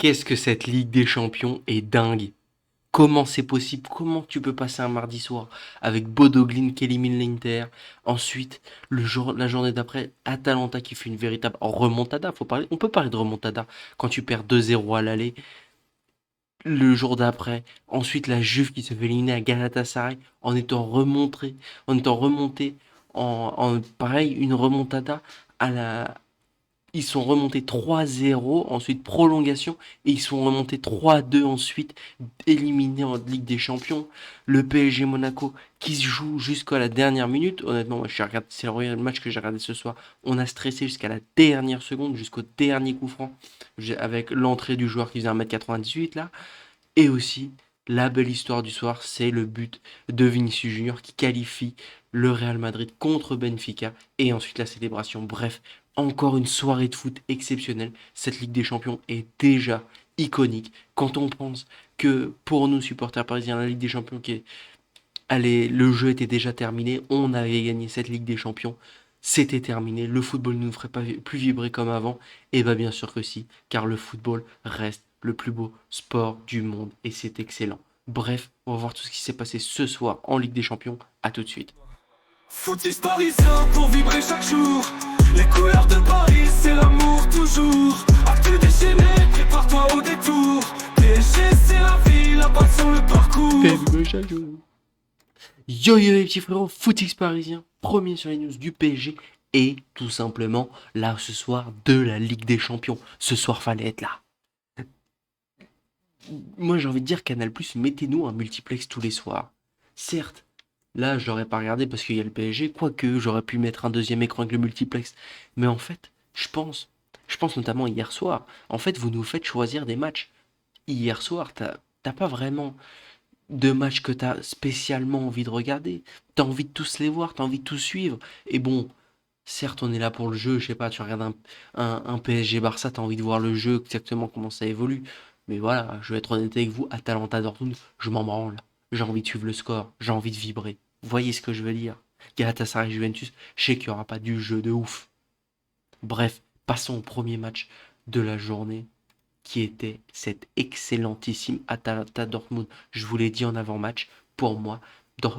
Qu'est-ce que cette Ligue des Champions est dingue. Comment c'est possible? Comment tu peux passer un mardi soir avec Bodo Glimt qui élimine l'Inter? Ensuite, la journée d'après, Atalanta qui fait une véritable remontada. On peut parler de remontada quand tu perds 2-0 à l'aller. Le jour d'après, ensuite la Juve qui se fait éliminer à Galatasaray en étant remonté pareil, une remontada à la, ils sont remontés 3-0, ensuite prolongation, et ils sont remontés 3-2 ensuite, éliminés en Ligue des Champions. Le PSG Monaco qui se joue jusqu'à la dernière minute. Honnêtement, moi, c'est le match que j'ai regardé ce soir. On a stressé jusqu'à la dernière seconde, jusqu'au dernier coup franc, avec l'entrée du joueur qui faisait 1m98 là. Et aussi, la belle histoire du soir, c'est le but de Vinicius Junior qui qualifie le Real Madrid contre Benfica et ensuite la célébration. Bref, encore une soirée de foot exceptionnelle. Cette Ligue des Champions est déjà iconique. Quand on pense que pour nous, supporters parisiens, la Ligue des Champions, allez, le jeu était déjà terminé, on avait gagné cette Ligue des Champions, c'était terminé, le football ne nous ferait pas plus vibrer comme avant, et bien sûr que si, car le football reste le plus beau sport du monde, et c'est excellent. Bref, on va voir tout ce qui s'est passé ce soir en Ligue des Champions, à tout de suite. Footix parisien pour vibrer chaque jour. Les couleurs de Paris, c'est l'amour toujours. Actu déchaîné, prépare-toi au détour. PSG, c'est la vie, la passion, le parcours. Yo yo les petits frérots, footix parisien, premier sur les news du PSG, et tout simplement, là ce soir, de la Ligue des Champions. Ce soir, fallait être là. Moi j'ai envie de dire Canal+, mettez-nous un multiplex tous les soirs. Certes, là je l'aurais pas regardé parce qu'il y a le PSG, quoique j'aurais pu mettre un deuxième écran avec le multiplex. Mais en fait, je pense notamment hier soir, en fait vous nous faites choisir des matchs. Hier soir, t'as pas vraiment de matchs que t'as spécialement envie de regarder. T'as envie de tous les voir, t'as envie de tous suivre. Et bon, certes on est là pour le jeu, je sais pas, tu regardes un PSG Barça, t'as envie de voir le jeu, exactement comment ça évolue. Mais voilà, je vais être honnête avec vous, Atalanta Dortmund, je m'en branle. J'ai envie de suivre le score, j'ai envie de vibrer. Vous voyez ce que je veux dire? Galatasaray Juventus, je sais qu'il n'y aura pas du jeu de ouf. Bref, passons au premier match de la journée, qui était cette excellentissime Atalanta Dortmund. Je vous l'ai dit en avant-match, pour moi,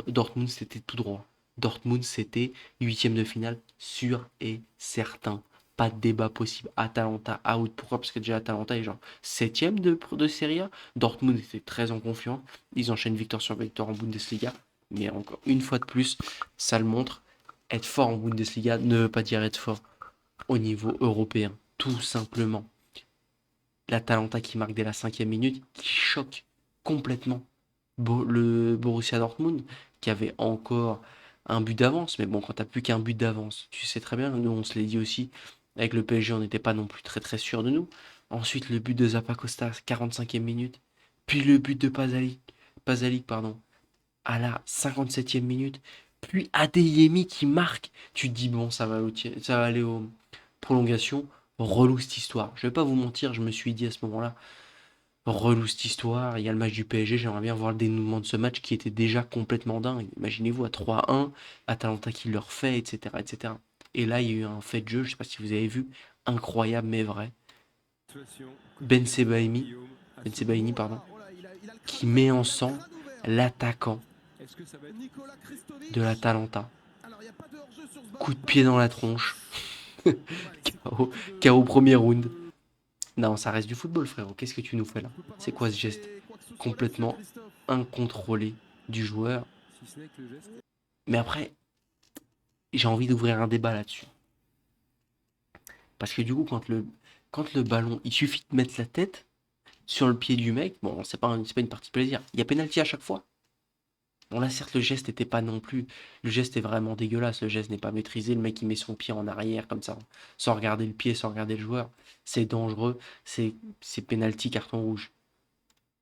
Dortmund c'était tout droit. Dortmund c'était huitième de finale sûr et certain. Pas de débat possible. Atalanta out. Pourquoi? Parce que déjà Atalanta est genre septième de Serie A. Dortmund était très en confiance. Ils enchaînent victoire sur victoire en Bundesliga. Mais encore une fois de plus, ça le montre. Être fort en Bundesliga ne veut pas dire être fort au niveau européen. Tout simplement. L'Atalanta qui marque dès la cinquième minute, qui choque complètement le Borussia Dortmund, qui avait encore un but d'avance. Mais bon, quand t'as plus qu'un but d'avance, tu sais très bien, nous on se l'est dit aussi, avec le PSG, on n'était pas non plus très très sûr de nous. Ensuite, le but de Zappacosta, 45e minute. Puis le but de Pasalic, pardon, à la 57e minute. Puis Adeyemi qui marque. Tu te dis, bon, ça va aller aux prolongations. Relou cette histoire. Je vais pas vous mentir, je me suis dit à ce moment-là, relou cette histoire. Il y a le match du PSG, j'aimerais bien voir le dénouement de ce match qui était déjà complètement dingue. Imaginez-vous à 3-1, Atalanta qui leur fait, etc., etc. Et là, il y a eu un fait de jeu, je sais pas si vous avez vu, incroyable mais vrai. Ben Sebaini, Ben Sebaini, pardon, qui met en sang l'attaquant de l'Atalanta. Coup de pied dans la tronche. KO, KO premier round. Non, ça reste du football, frérot. Qu'est-ce que tu nous fais là? C'est quoi ce geste complètement incontrôlé du joueur? Mais après, j'ai envie d'ouvrir un débat là-dessus. Parce que du coup, quand le ballon, il suffit de mettre la tête sur le pied du mec, bon, c'est pas une partie de plaisir. Il y a pénalty à chaque fois. Bon, là, certes, le geste n'était pas non plus. Le geste est vraiment dégueulasse. Le geste n'est pas maîtrisé. Le mec, il met son pied en arrière comme ça, sans regarder le pied, sans regarder le joueur. C'est dangereux. C'est penalty, carton rouge.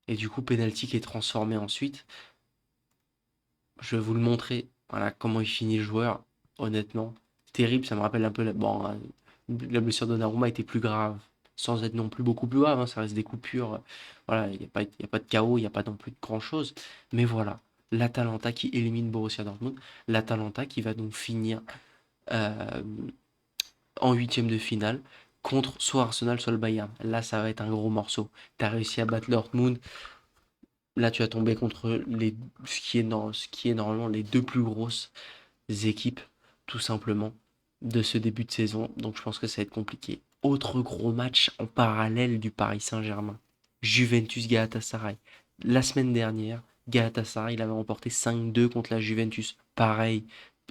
Et du coup, penalty qui est transformé ensuite. Je vais vous le montrer. Voilà comment il finit le joueur. Honnêtement, terrible. Ça me rappelle un peu bon, la blessure de Donnarumma était plus grave. Sans être non plus beaucoup plus grave. Hein, ça reste des coupures. Voilà, il y a pas de chaos. Il n'y a pas non plus de grand-chose. Mais voilà. L'Atalanta qui élimine Borussia Dortmund. L'Atalanta qui va donc finir euh, en huitième de finale contre soit Arsenal, soit le Bayern. Là, ça va être un gros morceau. Tu as réussi à battre Dortmund. Là, tu as tombé contre ce qui est normalement les deux plus grosses équipes, tout simplement, de ce début de saison. Donc, je pense que ça va être compliqué. Autre gros match en parallèle du Paris Saint-Germain. Juventus Galatasaray. La semaine dernière, Galatasaray il avait remporté 5-2 contre la Juventus. Pareil,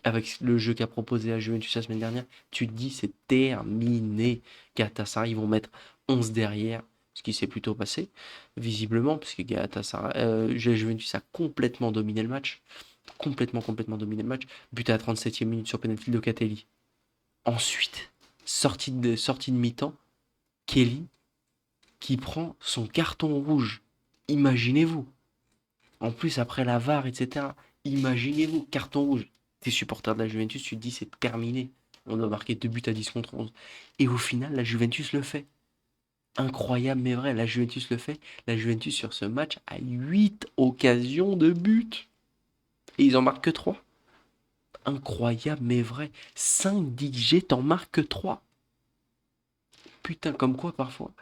avec le jeu qu'a proposé la Juventus la semaine dernière, tu te dis c'est terminé. Galatasaray, ils vont mettre 11 derrière, ce qui s'est plutôt passé, visiblement, parce que la Juventus a complètement dominé le match. Complètement dominé le match. But à la 37e minute sur penalty de Locatelli. Ensuite, sortie de mi-temps, Kelly qui prend son carton rouge. Imaginez-vous. En plus, après la VAR, etc. Imaginez-vous, carton rouge. T'es supporter de la Juventus, tu te dis c'est terminé. On doit marquer 2 buts à 10 contre 11. Et au final, la Juventus le fait. Incroyable mais vrai, la Juventus le fait. La Juventus sur ce match a 8 occasions de but. Et ils en marquent que 3. Incroyable mais vrai. 5 DJ, t'en marques que 3. Putain, comme quoi parfois.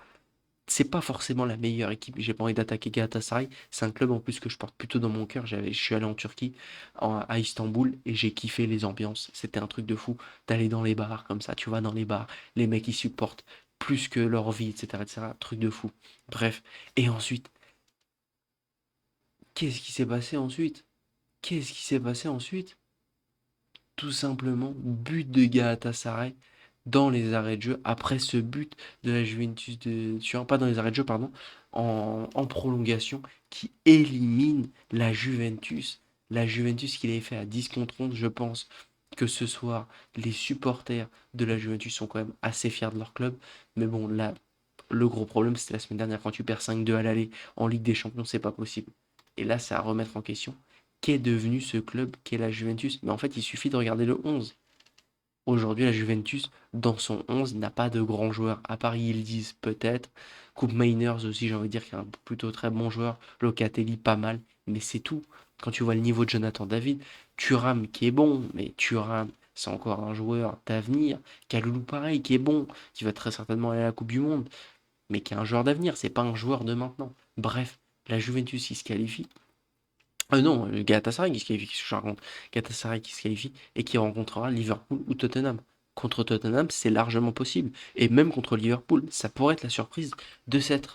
C'est pas forcément la meilleure équipe. J'ai pas envie d'attaquer Galatasaray. C'est un club en plus que je porte plutôt dans mon cœur. Je suis allé en Turquie, à Istanbul, et j'ai kiffé les ambiances. C'était un truc de fou d'aller dans les bars comme ça. Tu vas dans les bars, les mecs ils supportent plus que leur vie, etc., etc. Truc de fou. Bref. Et ensuite, qu'est-ce qui s'est passé ensuite? Qu'est-ce qui s'est passé ensuite? Tout simplement, but de Galatasaray dans les arrêts de jeu, après ce but de la Juventus de Turin, pas dans les arrêts de jeu, pardon, en prolongation, qui élimine la Juventus. La Juventus qu'il avait fait à 10 contre 11, je pense que ce soir, les supporters de la Juventus sont quand même assez fiers de leur club. Mais bon, là, le gros problème, c'était la semaine dernière, quand tu perds 5-2 à l'aller en Ligue des Champions, c'est pas possible. Et là, c'est à remettre en question. Qu'est devenu ce club qu'est la Juventus? Mais en fait, il suffit de regarder le 11. Aujourd'hui, la Juventus, dans son 11, n'a pas de grands joueurs. À Paris, ils disent peut-être. Coupe Mainers aussi, j'ai envie de dire qu'il y a un plutôt très bon joueur. Locatelli, pas mal. Mais c'est tout. Quand tu vois le niveau de Jonathan David, Thuram qui est bon, mais Thuram, c'est encore un joueur d'avenir. Kalulu, pareil, qui est bon, qui va très certainement aller à la Coupe du Monde, mais qui est un joueur d'avenir, c'est pas un joueur de maintenant. Bref, la Juventus, il se qualifie. Non, le Galatasaray qui se qualifie, qu'est-ce que je raconte? Galatasaray qui se qualifie et qui rencontrera Liverpool ou Tottenham. Contre Tottenham, c'est largement possible. Et même contre Liverpool, ça pourrait être la surprise de cette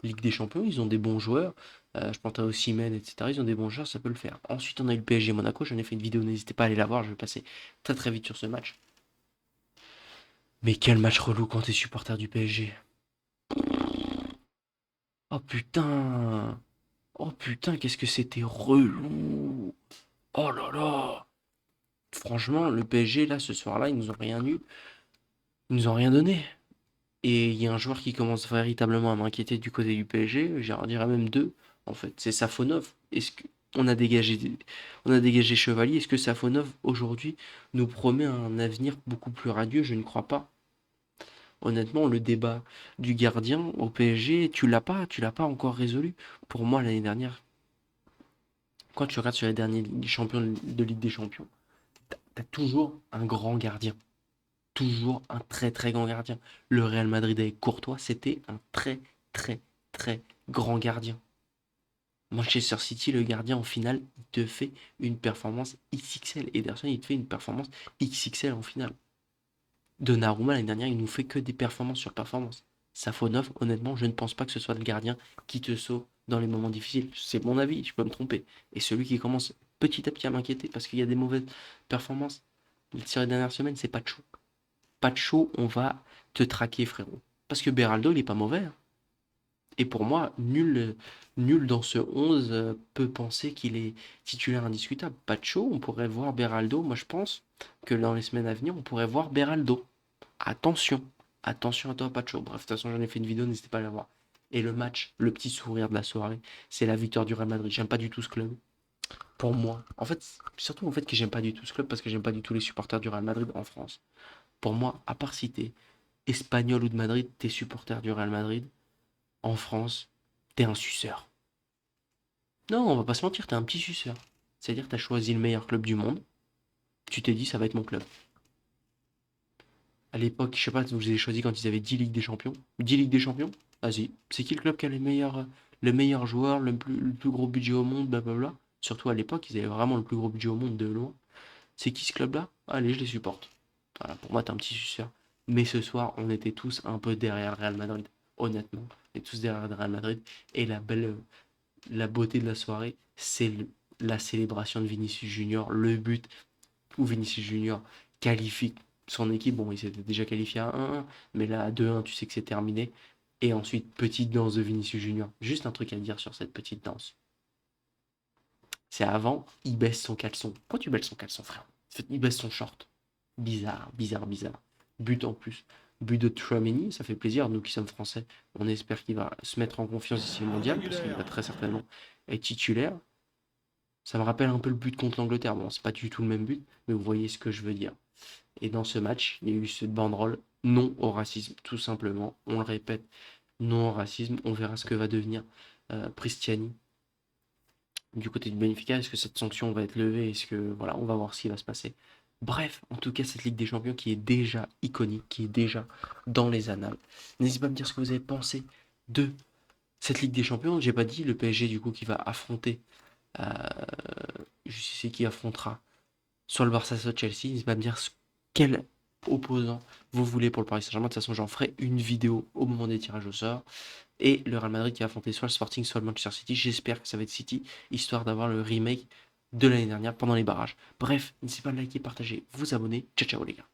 Ligue des Champions. Ils ont des bons joueurs. Je pense à Osimhen, etc. Ils ont des bons joueurs, ça peut le faire. Ensuite, on a eu le PSG Monaco. J'en ai fait une vidéo, n'hésitez pas à aller la voir. Je vais passer très très vite sur ce match. Mais quel match relou quand t'es supporter du PSG. Oh putain! Oh putain, qu'est-ce que c'était relou! Oh là là! Franchement, le PSG, là, ce soir-là, ils nous ont rien eu. Ils nous ont rien donné. Et il y a un joueur qui commence véritablement à m'inquiéter du côté du PSG. J'en dirais même deux, en fait. C'est Safonov. Est-ce que on a dégagé Chevalier? Est-ce que Safonov, aujourd'hui, nous promet un avenir beaucoup plus radieux? Je ne crois pas. Honnêtement, le débat du gardien au PSG, tu l'as pas encore résolu. Pour moi, l'année dernière, quand tu regardes sur les derniers champions de Ligue des Champions, t'as toujours un grand gardien. Toujours un très très grand gardien. Le Real Madrid avec Courtois, c'était un très très très grand gardien. Manchester City, le gardien en finale, il te fait une performance XXL. Ederson, il te fait une performance XXL en finale. Donnarumma, l'année dernière, il nous fait que des performances sur performance. Safonov, honnêtement, je ne pense pas que ce soit le gardien qui te sauve dans les moments difficiles. C'est mon avis, je peux me tromper. Et celui qui commence petit à petit à m'inquiéter parce qu'il y a des mauvaises performances sur les dernières semaines, c'est Pacho. Pacho, on va te traquer, frérot. Parce que Beraldo, il est pas mauvais, hein. Et pour moi, nul dans ce 11 peut penser qu'il est titulaire indiscutable. Pacho, on pourrait voir Beraldo. Moi, je pense que dans les semaines à venir, on pourrait voir Beraldo. Attention, attention à toi, Pacho. Bref, de toute façon, j'en ai fait une vidéo, n'hésitez pas à la voir. Et le match, le petit sourire de la soirée, c'est la victoire du Real Madrid. J'aime pas du tout ce club. Pour moi, en fait, surtout en fait que j'aime pas du tout ce club parce que j'aime pas du tout les supporters du Real Madrid en France. Pour moi, à part si t'es espagnol ou de Madrid, t'es supporter du Real Madrid. En France, t'es un suceur. Non, on va pas se mentir, t'es un petit suceur. C'est-à-dire t'as choisi le meilleur club du monde. Tu t'es dit, ça va être mon club. À l'époque, je sais pas, vous les avez choisis quand ils avaient 10 Ligues des Champions. 10 Ligues des Champions? Vas-y. C'est qui le club qui a le meilleur joueur, le plus gros budget au monde, blablabla. Surtout à l'époque, ils avaient vraiment le plus gros budget au monde de loin. C'est qui ce club-là? Allez, je les supporte. Voilà, pour moi, t'es un petit suceur. Mais ce soir, on était tous un peu derrière le Real Madrid. Honnêtement, on est tous derrière le Real Madrid. Et la beauté de la soirée, c'est la célébration de Vinicius Junior, le but où Vinicius Junior qualifie son équipe. Bon, il s'était déjà qualifié à 1-1, mais là, à 2-1, tu sais que c'est terminé. Et ensuite, petite danse de Vinicius Junior. Juste un truc à dire sur cette petite danse. C'est avant, il baisse son caleçon. Pourquoi tu baisses son caleçon, frère? Il baisse son short. Bizarre, bizarre, bizarre. But en plus. But de Tchouaméni, ça fait plaisir. Nous qui sommes français, on espère qu'il va se mettre en confiance ici au mondial, parce qu'il va très certainement être titulaire. Ça me rappelle un peu le but contre l'Angleterre. Bon, c'est pas du tout le même but, mais vous voyez ce que je veux dire. Et dans ce match, il y a eu ce banderole non au racisme, tout simplement. On le répète, non au racisme. On verra ce que va devenir Pristiani du côté de Benfica. Est-ce que cette sanction va être levée? Est-ce que voilà, on va voir ce qui va se passer. Bref, en tout cas, cette Ligue des Champions qui est déjà iconique, qui est déjà dans les annales. N'hésitez pas à me dire ce que vous avez pensé de cette Ligue des Champions. J'ai pas dit le PSG du coup qui va affronter, euh, je sais qui affrontera soit le Barça, soit Chelsea. N'hésitez pas à me dire quel opposant vous voulez pour le Paris Saint-Germain. De toute façon, j'en ferai une vidéo au moment des tirages au sort. Et le Real Madrid qui va affronter soit le Sporting, soit le Manchester City. J'espère que ça va être City, histoire d'avoir le remake de l'année dernière pendant les barrages. Bref, n'hésitez pas à liker, partager, vous abonner. Ciao, ciao les gars.